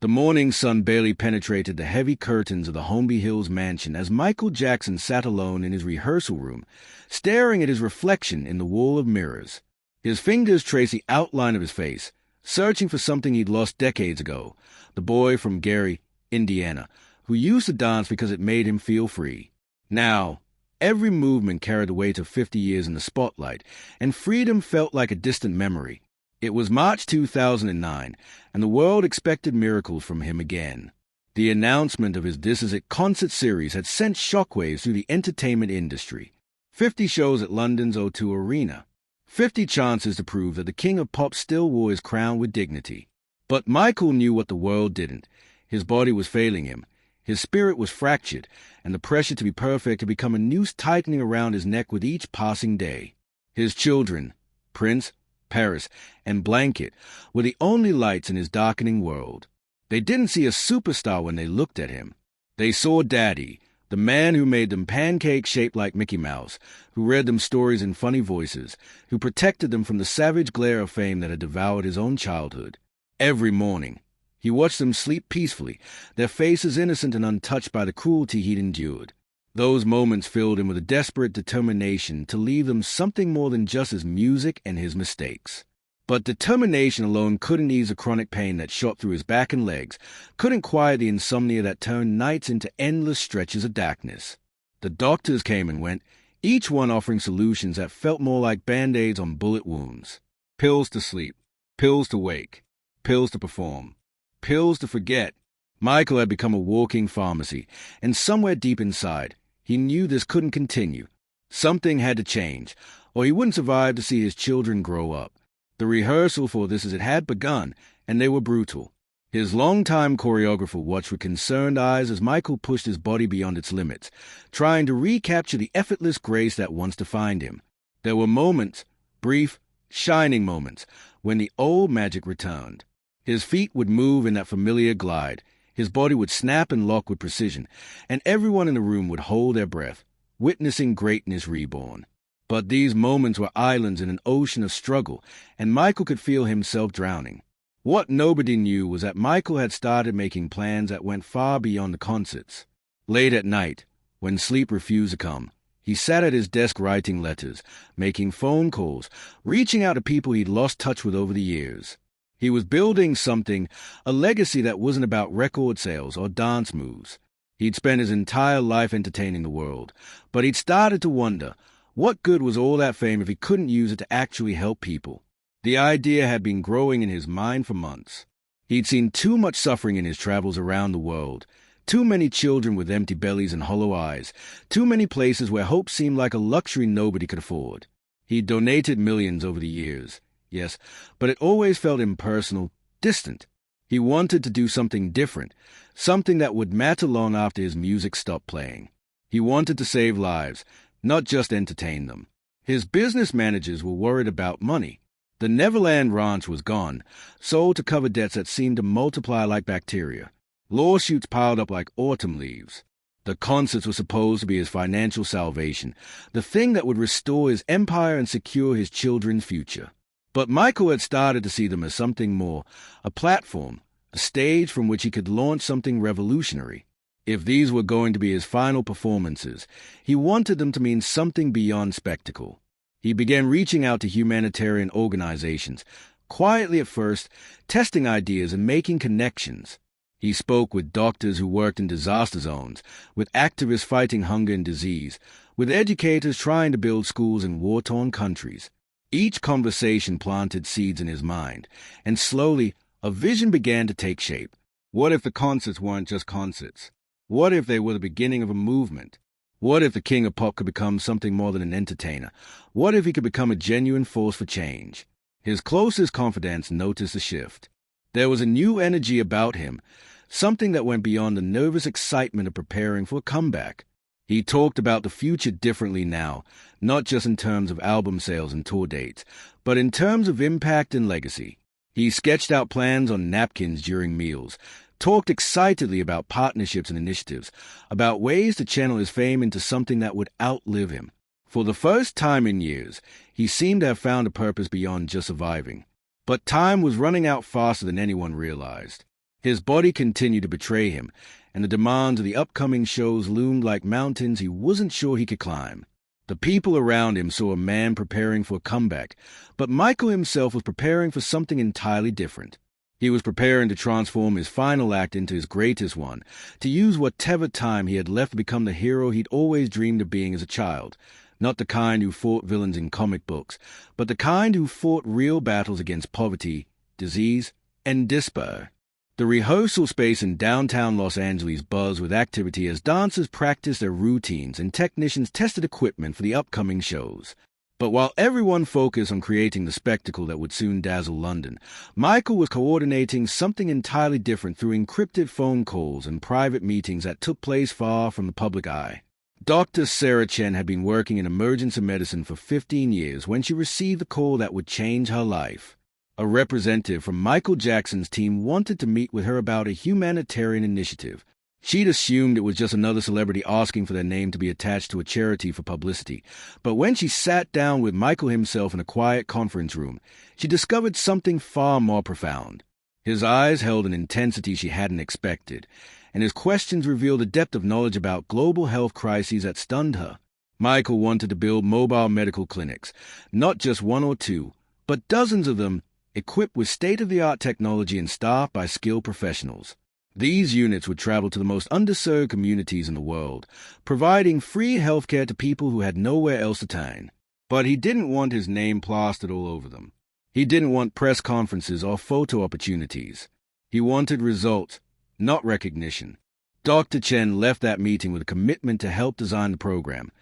The morning sun barely penetrated the heavy curtains of the Holmby Hills mansion as Michael Jackson sat alone in his rehearsal room, staring at his reflection in the wall of mirrors. His fingers traced the outline of his face, searching for something he'd lost decades ago, the boy from Gary, Indiana, who used to dance because it made him feel free. Now, every movement carried the weight of 50 years in the spotlight, and freedom felt like a distant memory. It was March 2009, and the world expected miracles from him again. The announcement of his This Is It concert series had sent shockwaves through the entertainment industry. 50 shows at London's O2 Arena. 50 chances to prove that the king of pop still wore his crown with dignity. But Michael knew what the world didn't. His body was failing him. His spirit was fractured, and the pressure to be perfect had become a noose tightening around his neck with each passing day. His children, Prince, Paris, and Blanket, were the only lights in his darkening world. They didn't see a superstar when they looked at him. They saw Daddy, the man who made them pancakes shaped like Mickey Mouse, who read them stories in funny voices, who protected them from the savage glare of fame that had devoured his own childhood. Every morning, he watched them sleep peacefully, their faces innocent and untouched by the cruelty he'd endured. Those moments filled him with a desperate determination to leave them something more than just his music and his mistakes. But determination alone couldn't ease the chronic pain that shot through his back and legs, couldn't quiet the insomnia that turned nights into endless stretches of darkness. The doctors came and went, each one offering solutions that felt more like Band-Aids on bullet wounds. Pills to sleep, pills to wake, pills to perform, pills to forget. Michael had become a walking pharmacy, and somewhere deep inside, he knew this couldn't continue. Something had to change, or he wouldn't survive to see his children grow up. The rehearsal for This Is It had begun, and they were brutal. His longtime choreographer watched with concerned eyes as Michael pushed his body beyond its limits, trying to recapture the effortless grace that once defined him. There were moments, brief, shining moments, when the old magic returned. His feet would move in that familiar glide, his body would snap and lock with precision, and everyone in the room would hold their breath, witnessing greatness reborn. But these moments were islands in an ocean of struggle, and Michael could feel himself drowning. What nobody knew was that Michael had started making plans that went far beyond the concerts. Late at night, when sleep refused to come, he sat at his desk writing letters, making phone calls, reaching out to people he'd lost touch with over the years. He was building something, a legacy that wasn't about record sales or dance moves. He'd spent his entire life entertaining the world, but he'd started to wonder, what good was all that fame if he couldn't use it to actually help people? The idea had been growing in his mind for months. He'd seen too much suffering in his travels around the world, too many children with empty bellies and hollow eyes, too many places where hope seemed like a luxury nobody could afford. He'd donated millions over the years. Yes, but it always felt impersonal, distant. He wanted to do something different, something that would matter long after his music stopped playing. He wanted to save lives, not just entertain them. His business managers were worried about money. The Neverland Ranch was gone, sold to cover debts that seemed to multiply like bacteria. Lawsuits piled up like autumn leaves. The concerts were supposed to be his financial salvation, the thing that would restore his empire and secure his children's future. But Michael had started to see them as something more, a platform, a stage from which he could launch something revolutionary. If these were going to be his final performances, he wanted them to mean something beyond spectacle. He began reaching out to humanitarian organizations, quietly at first, testing ideas and making connections. He spoke with doctors who worked in disaster zones, with activists fighting hunger and disease, with educators trying to build schools in war-torn countries. Each conversation planted seeds in his mind, and slowly a vision began to take shape. What if the concerts weren't just concerts? What if they were the beginning of a movement? What if the king of pop could become something more than an entertainer? What if he could become a genuine force for change? His closest confidants noticed a shift. There was a new energy about him, something that went beyond the nervous excitement of preparing for a comeback. He talked about the future differently now, not just in terms of album sales and tour dates, but in terms of impact and legacy. He sketched out plans on napkins during meals, talked excitedly about partnerships and initiatives, about ways to channel his fame into something that would outlive him. For the first time in years, he seemed to have found a purpose beyond just surviving. But time was running out faster than anyone realized. His body continued to betray him, and the demands of the upcoming shows loomed like mountains he wasn't sure he could climb. The people around him saw a man preparing for a comeback, but Michael himself was preparing for something entirely different. He was preparing to transform his final act into his greatest one, to use whatever time he had left to become the hero he'd always dreamed of being as a child. Not the kind who fought villains in comic books, but the kind who fought real battles against poverty, disease, and despair. The rehearsal space in downtown Los Angeles buzzed with activity as dancers practiced their routines and technicians tested equipment for the upcoming shows. But while everyone focused on creating the spectacle that would soon dazzle London, Michael was coordinating something entirely different through encrypted phone calls and private meetings that took place far from the public eye. Dr. Sarah Chen had been working in emergency medicine for 15 years when she received the call that would change her life. A representative from Michael Jackson's team wanted to meet with her about a humanitarian initiative. She'd assumed it was just another celebrity asking for their name to be attached to a charity for publicity. But when she sat down with Michael himself in a quiet conference room, she discovered something far more profound. His eyes held an intensity she hadn't expected, and his questions revealed a depth of knowledge about global health crises that stunned her. Michael wanted to build mobile medical clinics, not just one or two, but dozens of them, equipped with state-of-the-art technology and staffed by skilled professionals. These units would travel to the most underserved communities in the world, providing free healthcare to people who had nowhere else to turn. But he didn't want his name plastered all over them. He didn't want press conferences or photo opportunities. He wanted results, not recognition. Dr. Chen left that meeting with a commitment to help design the program,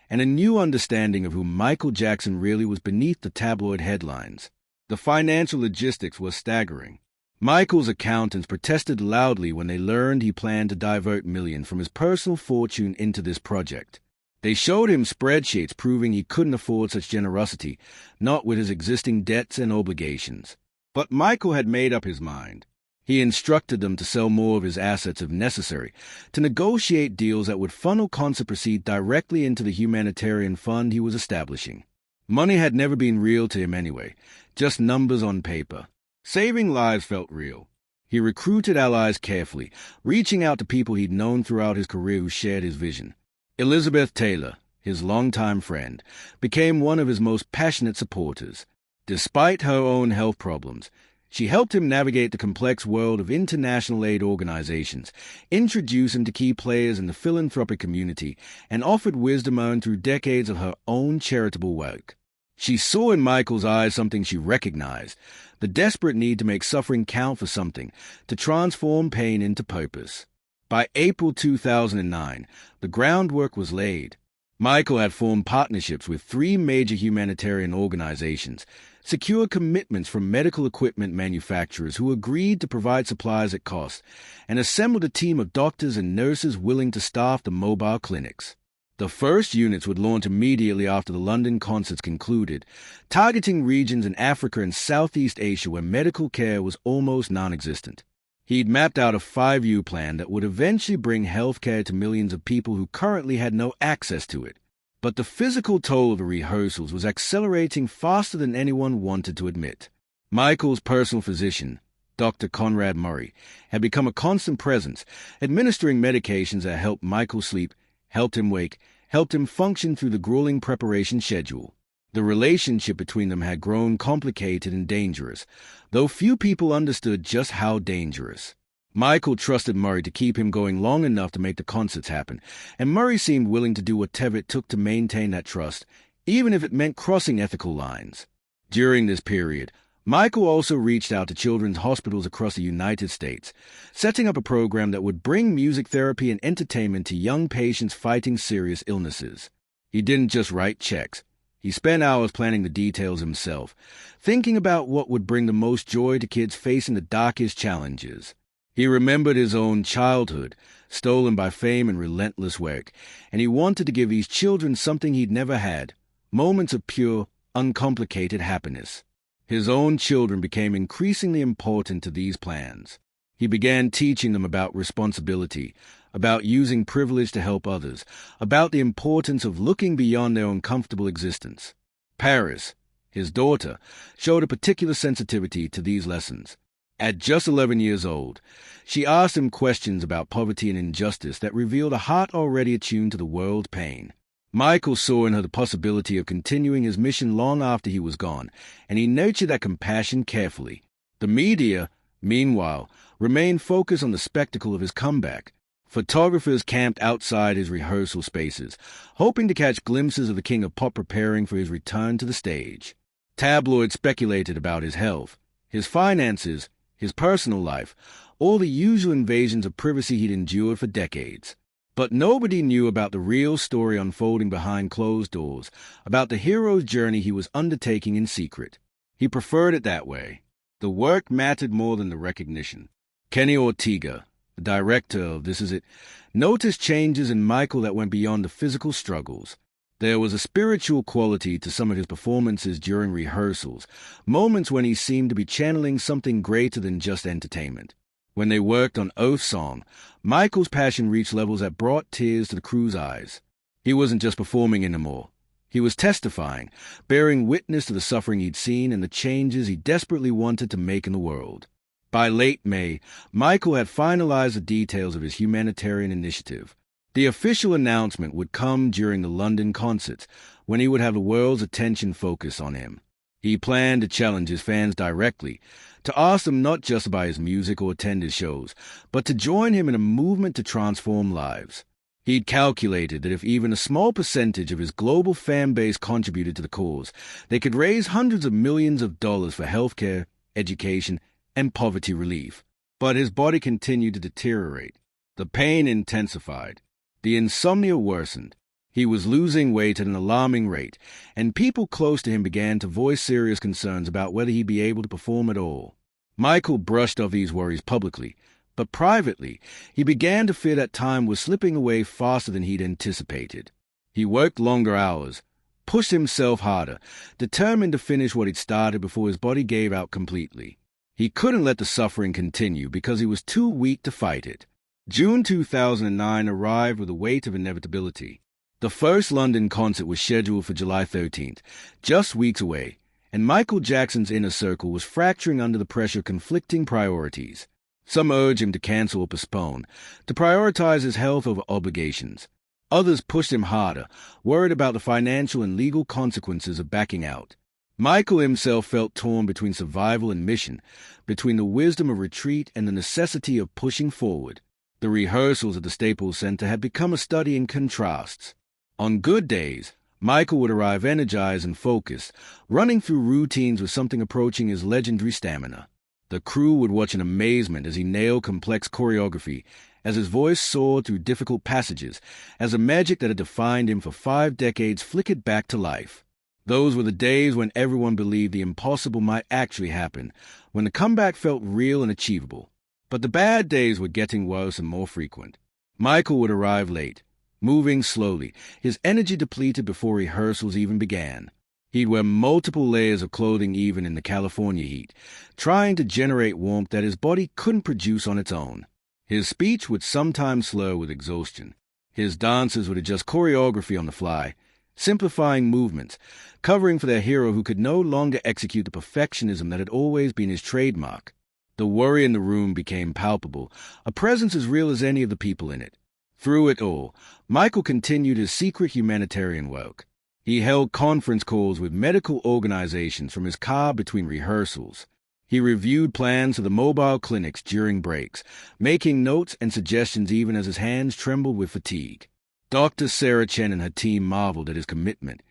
and a new understanding of who Michael Jackson really was beneath the tabloid headlines. The financial logistics was staggering. Michael's accountants protested loudly when they learned he planned to divert millions from his personal fortune into this project. They showed him spreadsheets proving he couldn't afford such generosity, not with his existing debts and obligations. But Michael had made up his mind. He instructed them to sell more of his assets if necessary, to negotiate deals that would funnel concert proceeds directly into the humanitarian fund he was establishing. Money had never been real to him anyway, just numbers on paper. Saving lives felt real. He recruited allies carefully, reaching out to people he'd known throughout his career who shared his vision. Elizabeth Taylor, his longtime friend, became one of his most passionate supporters. Despite her own health problems, she helped him navigate the complex world of international aid organizations, introduced him to key players in the philanthropic community, and offered wisdom earned through decades of her own charitable work. She saw in Michael's eyes something she recognized, the desperate need to make suffering count for something, to transform pain into purpose. By April 2009, the groundwork was laid. Michael had formed partnerships with 3 major humanitarian organizations, secured commitments from medical equipment manufacturers who agreed to provide supplies at cost, and assembled a team of doctors and nurses willing to staff the mobile clinics. The first units would launch immediately after the London concerts concluded, targeting regions in Africa and Southeast Asia where medical care was almost non-existent. He'd mapped out a 5-year plan that would eventually bring health care to millions of people who currently had no access to it. But the physical toll of the rehearsals was accelerating faster than anyone wanted to admit. Michael's personal physician, Dr. Conrad Murray, had become a constant presence, administering medications that helped Michael sleep, helped him wake, helped him function through the grueling preparation schedule. The relationship between them had grown complicated and dangerous, though few people understood just how dangerous. Michael trusted Murray to keep him going long enough to make the concerts happen, and Murray seemed willing to do whatever it took to maintain that trust, even if it meant crossing ethical lines. During this period, Michael also reached out to children's hospitals across the United States, setting up a program that would bring music therapy and entertainment to young patients fighting serious illnesses. He didn't just write checks. He spent hours planning the details himself, thinking about what would bring the most joy to kids facing the darkest challenges. He remembered his own childhood, stolen by fame and relentless work, and he wanted to give these children something he'd never had, moments of pure, uncomplicated happiness. His own children became increasingly important to these plans. He began teaching them about responsibility, about using privilege to help others, about the importance of looking beyond their own comfortable existence. Paris, his daughter, showed a particular sensitivity to these lessons. At just 11 years old, she asked him questions about poverty and injustice that revealed a heart already attuned to the world's pain. Michael saw in her the possibility of continuing his mission long after he was gone, and he nurtured that compassion carefully. The media, meanwhile, remained focused on the spectacle of his comeback. Photographers camped outside his rehearsal spaces, hoping to catch glimpses of the king of pop preparing for his return to the stage. Tabloids speculated about his health, his finances, his personal life, all the usual invasions of privacy he'd endured for decades. But nobody knew about the real story unfolding behind closed doors, about the hero's journey he was undertaking in secret. He preferred it that way. The work mattered more than the recognition. Kenny Ortega, the director of This Is It, noticed changes in Michael that went beyond the physical struggles. There was a spiritual quality to some of his performances during rehearsals, moments when he seemed to be channeling something greater than just entertainment. When they worked on Oath Song, Michael's passion reached levels that brought tears to the crew's eyes. He wasn't just performing anymore. He was testifying, bearing witness to the suffering he'd seen and the changes he desperately wanted to make in the world. By late May, Michael had finalized the details of his humanitarian initiative. The official announcement would come during the London concerts, when he would have the world's attention focused on him. He planned to challenge his fans directly, to ask them not just about his music or attend his shows, but to join him in a movement to transform lives. He'd calculated that if even a small percentage of his global fan base contributed to the cause, they could raise hundreds of millions of dollars for healthcare, education, and poverty relief. But his body continued to deteriorate. The pain intensified. The insomnia worsened. He was losing weight at an alarming rate, and people close to him began to voice serious concerns about whether he'd be able to perform at all. Michael brushed off these worries publicly, but privately, he began to fear that time was slipping away faster than he'd anticipated. He worked longer hours, pushed himself harder, determined to finish what he'd started before his body gave out completely. He couldn't let the suffering continue because he was too weak to fight it. June 2009 arrived with the weight of inevitability. The first London concert was scheduled for July 13th, just weeks away, and Michael Jackson's inner circle was fracturing under the pressure of conflicting priorities. Some urged him to cancel or postpone, to prioritize his health over obligations. Others pushed him harder, worried about the financial and legal consequences of backing out. Michael himself felt torn between survival and mission, between the wisdom of retreat and the necessity of pushing forward. The rehearsals at the Staples Center had become a study in contrasts. On good days, Michael would arrive energized and focused, running through routines with something approaching his legendary stamina. The crew would watch in amazement as he nailed complex choreography, as his voice soared through difficult passages, as the magic that had defined him for 5 decades flickered back to life. Those were the days when everyone believed the impossible might actually happen, when the comeback felt real and achievable. But the bad days were getting worse and more frequent. Michael would arrive late, moving slowly, his energy depleted before rehearsals even began. He'd wear multiple layers of clothing even in the California heat, trying to generate warmth that his body couldn't produce on its own. His speech would sometimes slur with exhaustion. His dancers would adjust choreography on the fly, simplifying movements, covering for their hero who could no longer execute the perfectionism that had always been his trademark. The worry in the room became palpable, a presence as real as any of the people in it. Through it all, Michael continued his secret humanitarian work. He held conference calls with medical organizations from his car between rehearsals. He reviewed plans for the mobile clinics during breaks, making notes and suggestions even as his hands trembled with fatigue. Dr. Sarah Chen and her team marveled at his commitment.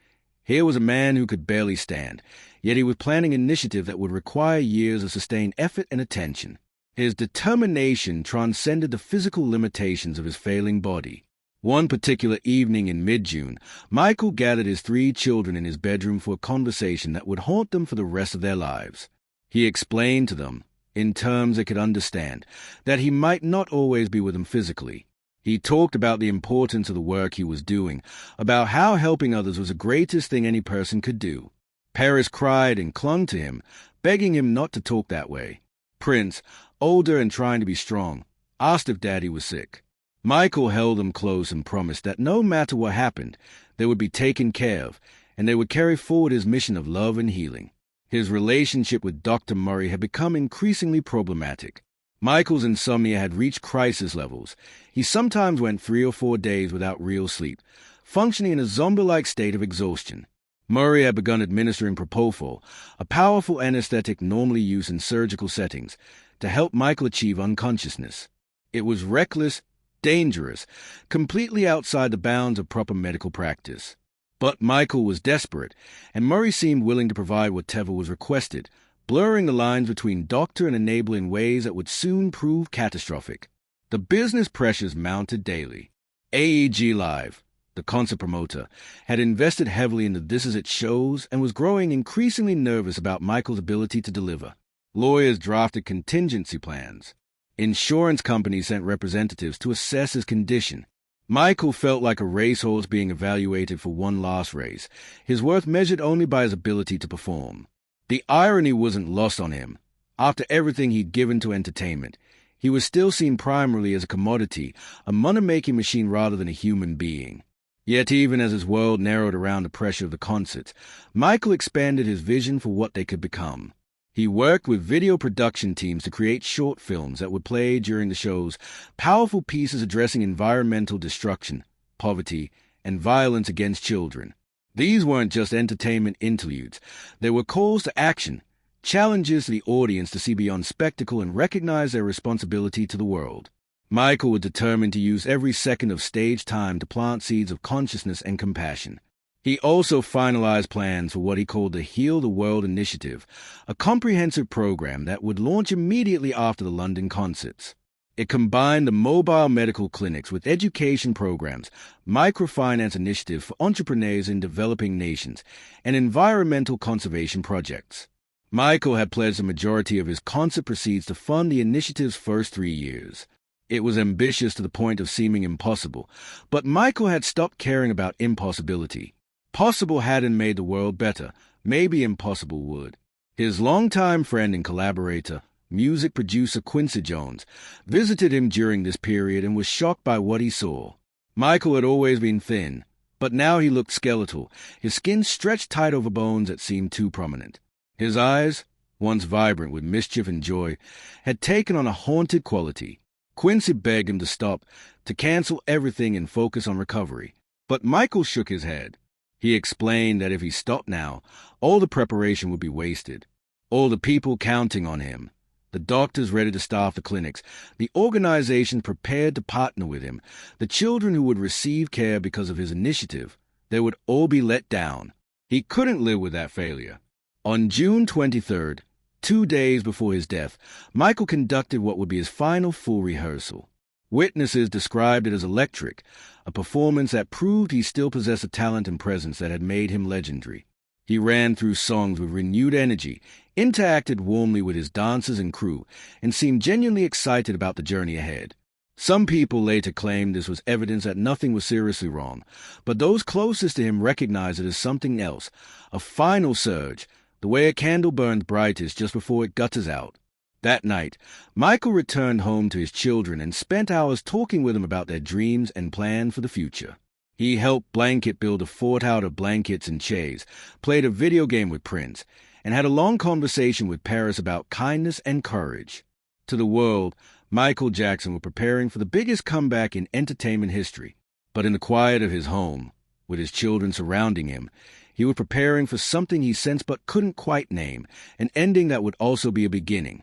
Here was a man who could barely stand, yet he was planning an initiative that would require years of sustained effort and attention. His determination transcended the physical limitations of his failing body. One particular evening in mid-June, Michael gathered his 3 children in his bedroom for a conversation that would haunt them for the rest of their lives. He explained to them, in terms they could understand, that he might not always be with them physically. He talked about the importance of the work he was doing, about how helping others was the greatest thing any person could do. Paris cried and clung to him, begging him not to talk that way. Prince, older and trying to be strong, asked if Daddy was sick. Michael held them close and promised that no matter what happened, they would be taken care of, and they would carry forward his mission of love and healing. His relationship with Dr. Murray had become increasingly problematic. Michael's insomnia had reached crisis levels. He sometimes went 3 or 4 days without real sleep, functioning in a zombie-like state of exhaustion. Murray had begun administering propofol, a powerful anesthetic normally used in surgical settings, to help Michael achieve unconsciousness. It was reckless, dangerous, completely outside the bounds of proper medical practice. But Michael was desperate, and Murray seemed willing to provide whatever was requested, blurring the lines between doctor and enabler in ways that would soon prove catastrophic. The business pressures mounted daily. AEG Live, the concert promoter, had invested heavily into This Is It shows and was growing increasingly nervous about Michael's ability to deliver. Lawyers drafted contingency plans. Insurance companies sent representatives to assess his condition. Michael felt like a racehorse being evaluated for one last race, his worth measured only by his ability to perform. The irony wasn't lost on him. After everything he'd given to entertainment, he was still seen primarily as a commodity, a money-making machine rather than a human being. Yet even as his world narrowed around the pressure of the concerts, Michael expanded his vision for what they could become. He worked with video production teams to create short films that would play during the shows, powerful pieces addressing environmental destruction, poverty, and violence against children. These weren't just entertainment interludes. They were calls to action, challenges to the audience to see beyond spectacle and recognize their responsibility to the world. Michael was determined to use every second of stage time to plant seeds of consciousness and compassion. He also finalized plans for what he called the Heal the World Initiative, a comprehensive program that would launch immediately after the London concerts. It combined the mobile medical clinics with education programs, microfinance initiatives for entrepreneurs in developing nations, and environmental conservation projects. Michael had pledged the majority of his concert proceeds to fund the initiative's first 3 years. It was ambitious to the point of seeming impossible, but Michael had stopped caring about impossibility. Possible hadn't made the world better. Maybe impossible would. His longtime friend and collaborator, music producer Quincy Jones, visited him during this period and was shocked by what he saw. Michael had always been thin, but now he looked skeletal, his skin stretched tight over bones that seemed too prominent. His eyes, once vibrant with mischief and joy, had taken on a haunted quality. Quincy begged him to stop, to cancel everything and focus on recovery. But Michael shook his head. He explained that if he stopped now, all the preparation would be wasted. All the people counting on him, the doctors ready to staff the clinics, the organizations prepared to partner with him, the children who would receive care because of his initiative, they would all be let down. He couldn't live with that failure. On June 23rd, 2 days before his death, Michael conducted what would be his final full rehearsal. Witnesses described it as electric, a performance that proved he still possessed a talent and presence that had made him legendary. He ran through songs with renewed energy, interacted warmly with his dancers and crew, and seemed genuinely excited about the journey ahead. Some people later claimed this was evidence that nothing was seriously wrong, but those closest to him recognized it as something else, a final surge, the way a candle burns brightest just before it gutters out. That night, Michael returned home to his children and spent hours talking with them about their dreams and plans for the future. He helped Blanket build a fort out of blankets and chairs, played a video game with Prince, and had a long conversation with Paris about kindness and courage. To the world, Michael Jackson was preparing for the biggest comeback in entertainment history. But in the quiet of his home, with his children surrounding him, he was preparing for something he sensed but couldn't quite name, an ending that would also be a beginning.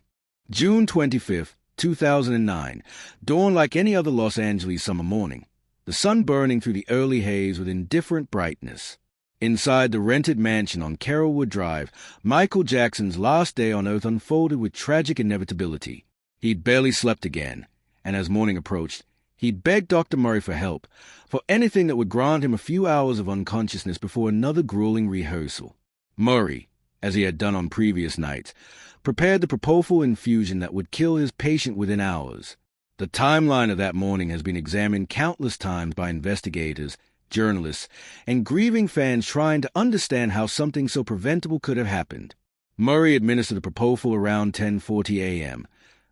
June 25th, 2009, dawned like any other Los Angeles summer morning, the sun burning through the early haze with indifferent brightness. Inside the rented mansion on Carrollwood Drive, Michael Jackson's last day on Earth unfolded with tragic inevitability. He'd barely slept again, and as morning approached, he begged Dr. Murray for help, for anything that would grant him a few hours of unconsciousness before another grueling rehearsal. Murray, as he had done on previous nights, prepared the propofol infusion that would kill his patient within hours. The timeline of that morning has been examined countless times by investigators, journalists, and grieving fans trying to understand how something so preventable could have happened. Murray administered the propofol around 10:40 a.m.,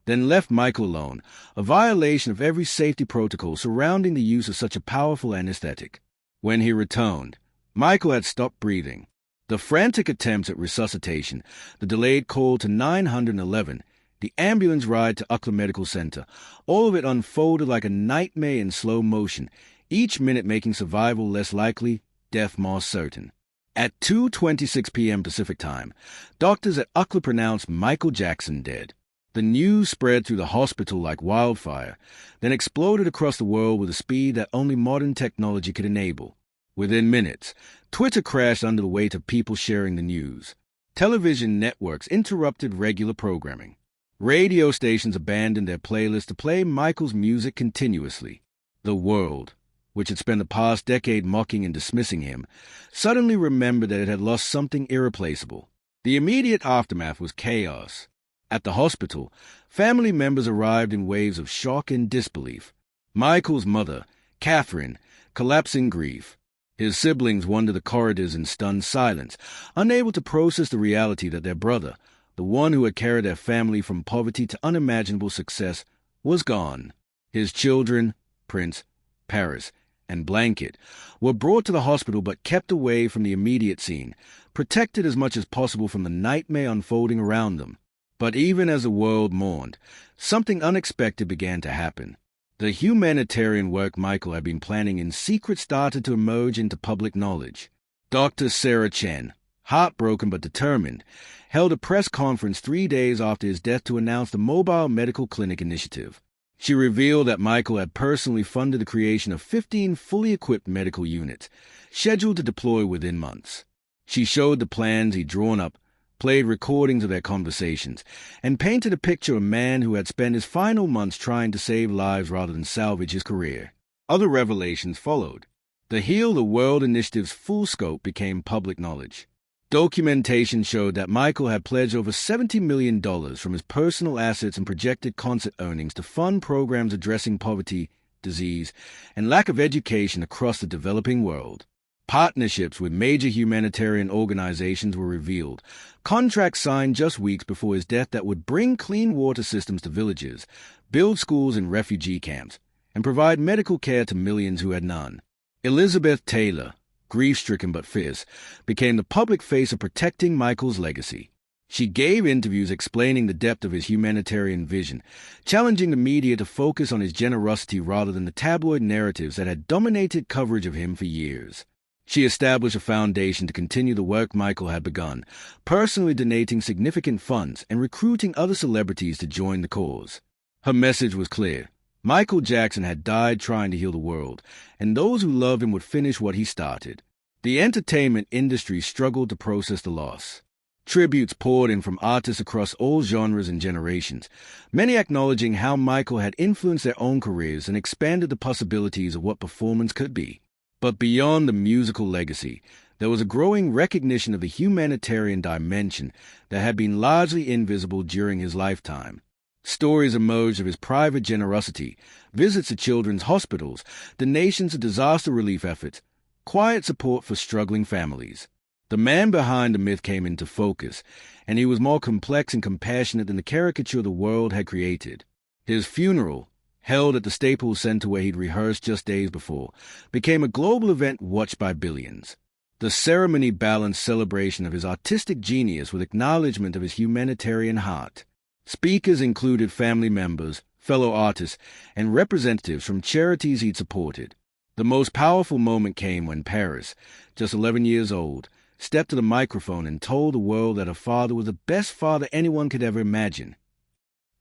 then left Michael alone, a violation of every safety protocol surrounding the use of such a powerful anesthetic. When he returned, Michael had stopped breathing. The frantic attempts at resuscitation, the delayed call to 911, the ambulance ride to Uckler Medical Center, all of it unfolded like a nightmare in slow motion, each minute making survival less likely, death more certain. At 2:26 p.m. Pacific Time, doctors at Uckler pronounced Michael Jackson dead. The news spread through the hospital like wildfire, then exploded across the world with a speed that only modern technology could enable. Within minutes, Twitter crashed under the weight of people sharing the news. Television networks interrupted regular programming. Radio stations abandoned their playlists to play Michael's music continuously. The world, which had spent the past decade mocking and dismissing him, suddenly remembered that it had lost something irreplaceable. The immediate aftermath was chaos. At the hospital, family members arrived in waves of shock and disbelief. Michael's mother, Catherine, collapsed in grief. His siblings wandered the corridors in stunned silence, unable to process the reality that their brother, the one who had carried their family from poverty to unimaginable success, was gone. His children, Prince, Paris, and Blanket, were brought to the hospital but kept away from the immediate scene, protected as much as possible from the nightmare unfolding around them. But even as the world mourned, something unexpected began to happen. The humanitarian work Michael had been planning in secret started to emerge into public knowledge. Dr. Sarah Chen, heartbroken but determined, held a press conference 3 days after his death to announce the Mobile Medical Clinic Initiative. She revealed that Michael had personally funded the creation of 15 fully equipped medical units, scheduled to deploy within months. She showed the plans he'd drawn up, played recordings of their conversations, and painted a picture of a man who had spent his final months trying to save lives rather than salvage his career. Other revelations followed. The Heal the World initiative's full scope became public knowledge. Documentation showed that Michael had pledged over $70 million from his personal assets and projected concert earnings to fund programs addressing poverty, disease, and lack of education across the developing world. Partnerships with major humanitarian organizations were revealed, contracts signed just weeks before his death that would bring clean water systems to villages, build schools and refugee camps, and provide medical care to millions who had none. Elizabeth Taylor, grief-stricken but fierce, became the public face of protecting Michael's legacy. She gave interviews explaining the depth of his humanitarian vision, challenging the media to focus on his generosity rather than the tabloid narratives that had dominated coverage of him for years. She established a foundation to continue the work Michael had begun, personally donating significant funds and recruiting other celebrities to join the cause. Her message was clear. Michael Jackson had died trying to heal the world, and those who loved him would finish what he started. The entertainment industry struggled to process the loss. Tributes poured in from artists across all genres and generations, many acknowledging how Michael had influenced their own careers and expanded the possibilities of what performance could be. But beyond the musical legacy, there was a growing recognition of the humanitarian dimension that had been largely invisible during his lifetime. Stories emerged of his private generosity, visits to children's hospitals, donations to disaster relief efforts, quiet support for struggling families. The man behind the myth came into focus, and he was more complex and compassionate than the caricature the world had created. His funeral, held at the Staples Center where he'd rehearsed just days before, became a global event watched by billions. The ceremony balanced celebration of his artistic genius with acknowledgement of his humanitarian heart. Speakers included family members, fellow artists, and representatives from charities he'd supported. The most powerful moment came when Paris, just 11 years old, stepped to the microphone and told the world that her father was the best father anyone could ever imagine.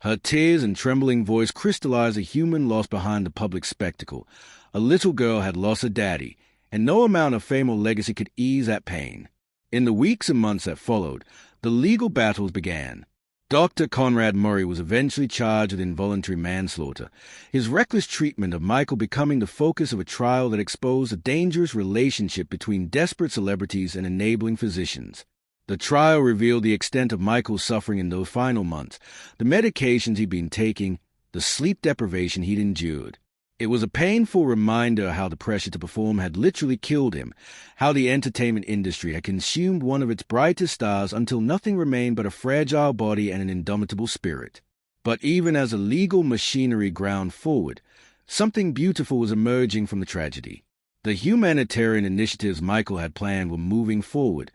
Her tears and trembling voice crystallized the human loss behind the public spectacle. A little girl had lost her daddy, and no amount of fame or legacy could ease that pain. In the weeks and months that followed, the legal battles began. Dr. Conrad Murray was eventually charged with involuntary manslaughter, his reckless treatment of Michael becoming the focus of a trial that exposed a dangerous relationship between desperate celebrities and enabling physicians. The trial revealed the extent of Michael's suffering in those final months, the medications he'd been taking, the sleep deprivation he'd endured. It was a painful reminder how the pressure to perform had literally killed him, how the entertainment industry had consumed one of its brightest stars until nothing remained but a fragile body and an indomitable spirit. But even as the legal machinery ground forward, something beautiful was emerging from the tragedy. The humanitarian initiatives Michael had planned were moving forward,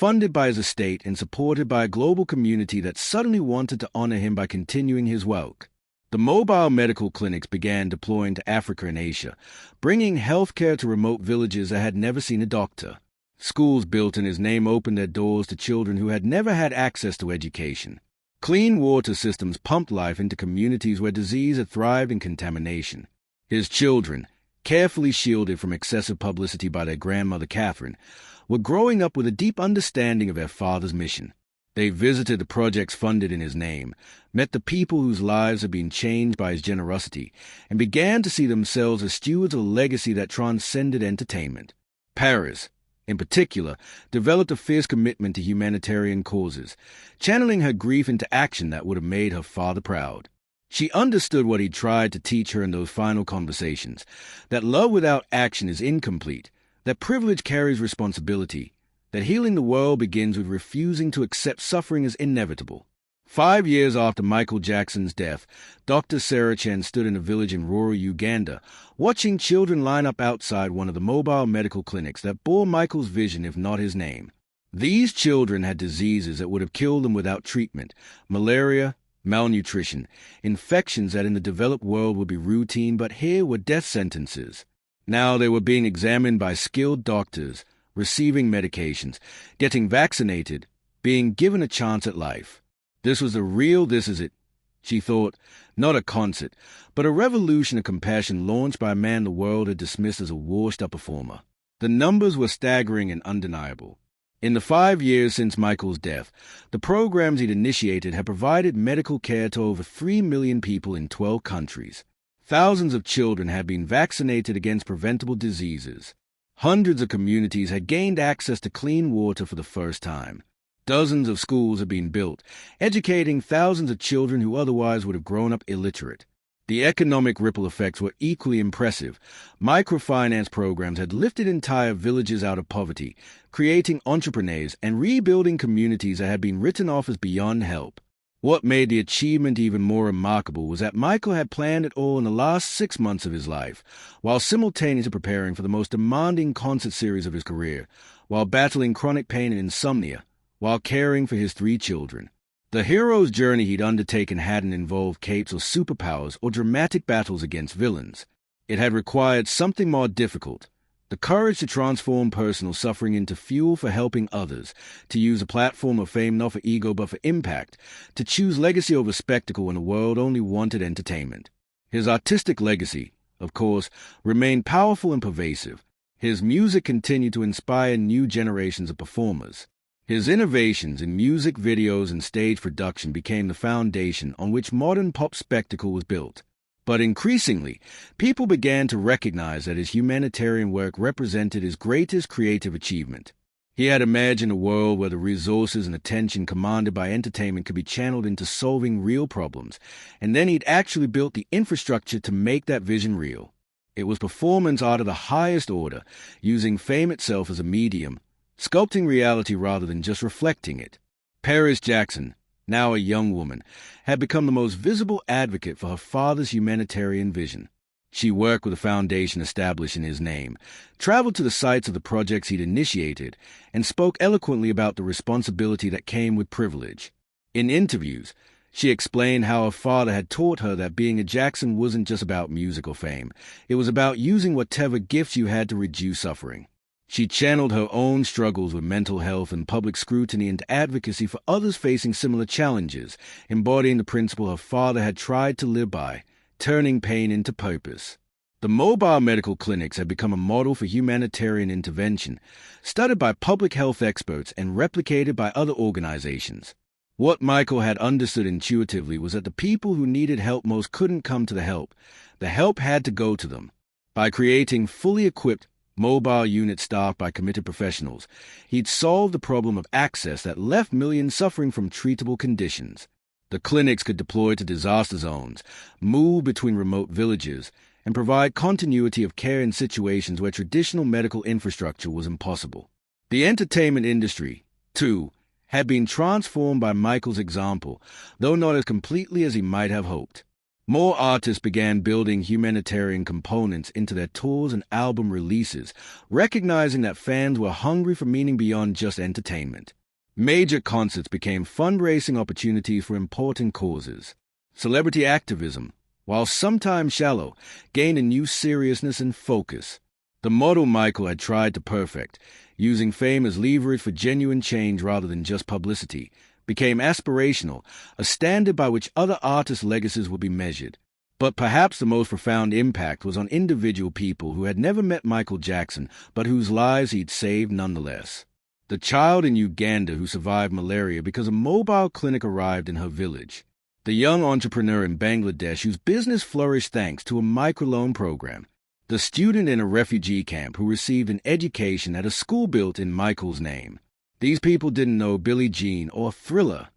funded by his estate and supported by a global community that suddenly wanted to honor him by continuing his work. The mobile medical clinics began deploying to Africa and Asia, bringing healthcare to remote villages that had never seen a doctor. Schools built in his name opened their doors to children who had never had access to education. Clean water systems pumped life into communities where disease had thrived in contamination. His children, carefully shielded from excessive publicity by their grandmother Catherine, were growing up with a deep understanding of their father's mission. They visited the projects funded in his name, met the people whose lives had been changed by his generosity, and began to see themselves as stewards of a legacy that transcended entertainment. Paris, in particular, developed a fierce commitment to humanitarian causes, channeling her grief into action that would have made her father proud. She understood what he tried to teach her in those final conversations, that love without action is incomplete, that privilege carries responsibility, that healing the world begins with refusing to accept suffering as inevitable. 5 years after Michael Jackson's death, Dr. Sarah Chen stood in a village in rural Uganda, watching children line up outside one of the mobile medical clinics that bore Michael's vision if not his name. These children had diseases that would have killed them without treatment: malaria, malnutrition, infections that in the developed world would be routine, but here were death sentences. Now they were being examined by skilled doctors, receiving medications, getting vaccinated, being given a chance at life. This was the real This Is It, she thought, not a concert, but a revolution of compassion launched by a man the world had dismissed as a washed-up performer. The numbers were staggering and undeniable. In the 5 years since Michael's death, the programs he'd initiated had provided medical care to over 3 million people in 12 countries. Thousands of children had been vaccinated against preventable diseases. Hundreds of communities had gained access to clean water for the first time. Dozens of schools had been built, educating thousands of children who otherwise would have grown up illiterate. The economic ripple effects were equally impressive. Microfinance programs had lifted entire villages out of poverty, creating entrepreneurs and rebuilding communities that had been written off as beyond help. What made the achievement even more remarkable was that Michael had planned it all in the last 6 months of his life, while simultaneously preparing for the most demanding concert series of his career, while battling chronic pain and insomnia, while caring for his 3 children. The hero's journey he'd undertaken hadn't involved capes or superpowers or dramatic battles against villains. It had required something more difficult: the courage to transform personal suffering into fuel for helping others, to use a platform of fame not for ego but for impact, to choose legacy over spectacle when the world only wanted entertainment. His artistic legacy, of course, remained powerful and pervasive. His music continued to inspire new generations of performers. His innovations in music videos and stage production became the foundation on which modern pop spectacle was built. But increasingly, people began to recognize that his humanitarian work represented his greatest creative achievement. He had imagined a world where the resources and attention commanded by entertainment could be channeled into solving real problems, and then he'd actually built the infrastructure to make that vision real. It was performance art of the highest order, using fame itself as a medium, sculpting reality rather than just reflecting it. Paris Jackson, now a young woman, had become the most visible advocate for her father's humanitarian vision. She worked with a foundation established in his name, traveled to the sites of the projects he'd initiated, and spoke eloquently about the responsibility that came with privilege. In interviews, she explained how her father had taught her that being a Jackson wasn't just about music or fame. It was about using whatever gifts you had to reduce suffering. She channeled her own struggles with mental health and public scrutiny into advocacy for others facing similar challenges, embodying the principle her father had tried to live by: turning pain into purpose. The mobile medical clinics had become a model for humanitarian intervention, studied by public health experts and replicated by other organizations. What Michael had understood intuitively was that the people who needed help most couldn't come to the help. The help had to go to them. By creating fully equipped, mobile units staffed by committed professionals, he'd solved the problem of access that left millions suffering from treatable conditions. The clinics could deploy to disaster zones, move between remote villages, and provide continuity of care in situations where traditional medical infrastructure was impossible. The entertainment industry, too, had been transformed by Michael's example, though not as completely as he might have hoped. More artists began building humanitarian components into their tours and album releases, recognizing that fans were hungry for meaning beyond just entertainment. Major concerts became fundraising opportunities for important causes. Celebrity activism, while sometimes shallow, gained a new seriousness and focus. The model Michael had tried to perfect, using fame as leverage for genuine change rather than just publicity, became aspirational, a standard by which other artists' legacies would be measured. But perhaps the most profound impact was on individual people who had never met Michael Jackson, but whose lives he'd saved nonetheless. The child in Uganda who survived malaria because a mobile clinic arrived in her village. The young entrepreneur in Bangladesh whose business flourished thanks to a microloan program. The student in a refugee camp who received an education at a school built in Michael's name. These people didn't know Billie Jean or Thriller.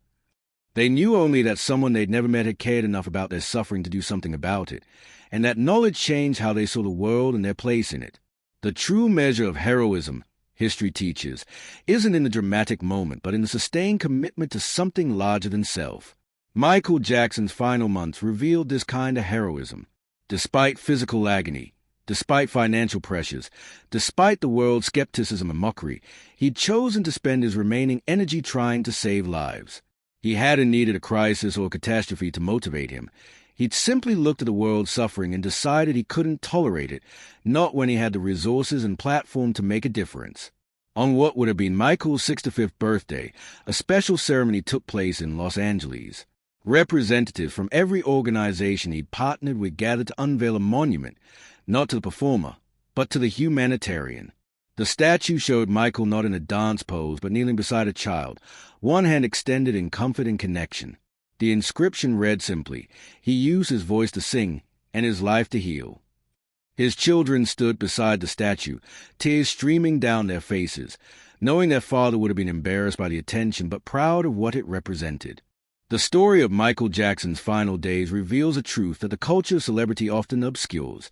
They knew only that someone they'd never met had cared enough about their suffering to do something about it, and that knowledge changed how they saw the world and their place in it. The true measure of heroism, history teaches, isn't in the dramatic moment, but in the sustained commitment to something larger than self. Michael Jackson's final months revealed this kind of heroism. Despite physical agony, despite financial pressures, despite the world's skepticism and mockery, he'd chosen to spend his remaining energy trying to save lives. He hadn't needed a crisis or catastrophe to motivate him. He'd simply looked at the world suffering and decided he couldn't tolerate it, not when he had the resources and platform to make a difference. On what would have been Michael's 65th birthday, a special ceremony took place in Los Angeles. Representatives from every organization he'd partnered with gathered to unveil a monument, not to the performer, but to the humanitarian. The statue showed Michael not in a dance pose, but kneeling beside a child, one hand extended in comfort and connection. The inscription read simply, "He used his voice to sing and his life to heal." His children stood beside the statue, tears streaming down their faces, knowing their father would have been embarrassed by the attention but proud of what it represented. The story of Michael Jackson's final days reveals a truth that the culture of celebrity often obscures.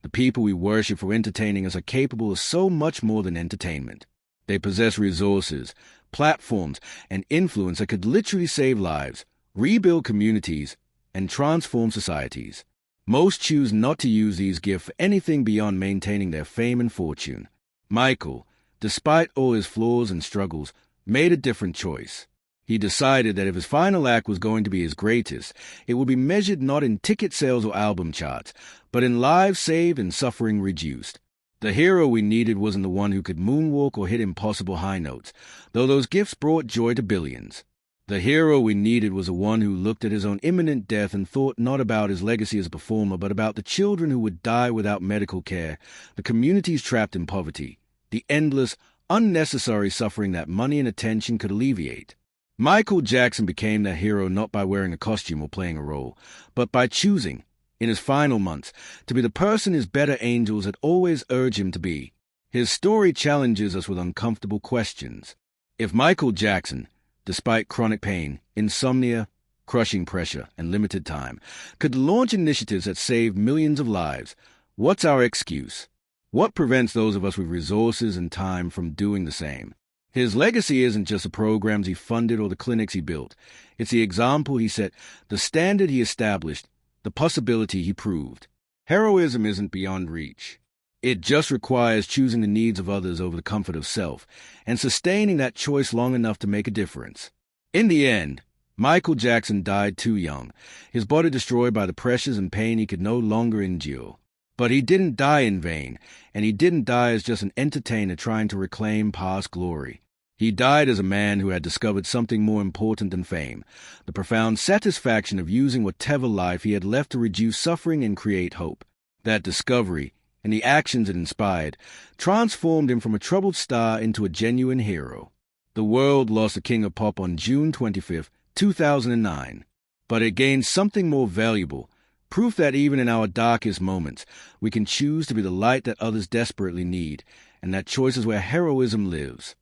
The people we worship for entertaining us are capable of so much more than entertainment. They possess resources, platforms, and influence that could literally save lives, rebuild communities, and transform societies. Most choose not to use these gifts for anything beyond maintaining their fame and fortune. Michael, despite all his flaws and struggles, made a different choice. He decided that if his final act was going to be his greatest, it would be measured not in ticket sales or album charts, but in lives saved and suffering reduced. The hero we needed wasn't the one who could moonwalk or hit impossible high notes, though those gifts brought joy to billions. The hero we needed was the one who looked at his own imminent death and thought not about his legacy as a performer, but about the children who would die without medical care, the communities trapped in poverty, the endless, unnecessary suffering that money and attention could alleviate. Michael Jackson became that hero not by wearing a costume or playing a role, but by choosing, in his final months, to be the person his better angels had always urged him to be. His story challenges us with uncomfortable questions. If Michael Jackson, despite chronic pain, insomnia, crushing pressure, and limited time, could launch initiatives that saved millions of lives, what's our excuse? What prevents those of us with resources and time from doing the same? His legacy isn't just the programs he funded or the clinics he built. It's the example he set, the standard he established, the possibility he proved. Heroism isn't beyond reach. It just requires choosing the needs of others over the comfort of self, and sustaining that choice long enough to make a difference. In the end, Michael Jackson died too young, his body destroyed by the pressures and pain he could no longer endure. But he didn't die in vain, and he didn't die as just an entertainer trying to reclaim past glory. He died as a man who had discovered something more important than fame, the profound satisfaction of using whatever life he had left to reduce suffering and create hope. That discovery, and the actions it inspired, transformed him from a troubled star into a genuine hero. The world lost the king of pop on June 25, 2009, but it gained something more valuable, proof that even in our darkest moments, we can choose to be the light that others desperately need, and that choice is where heroism lives.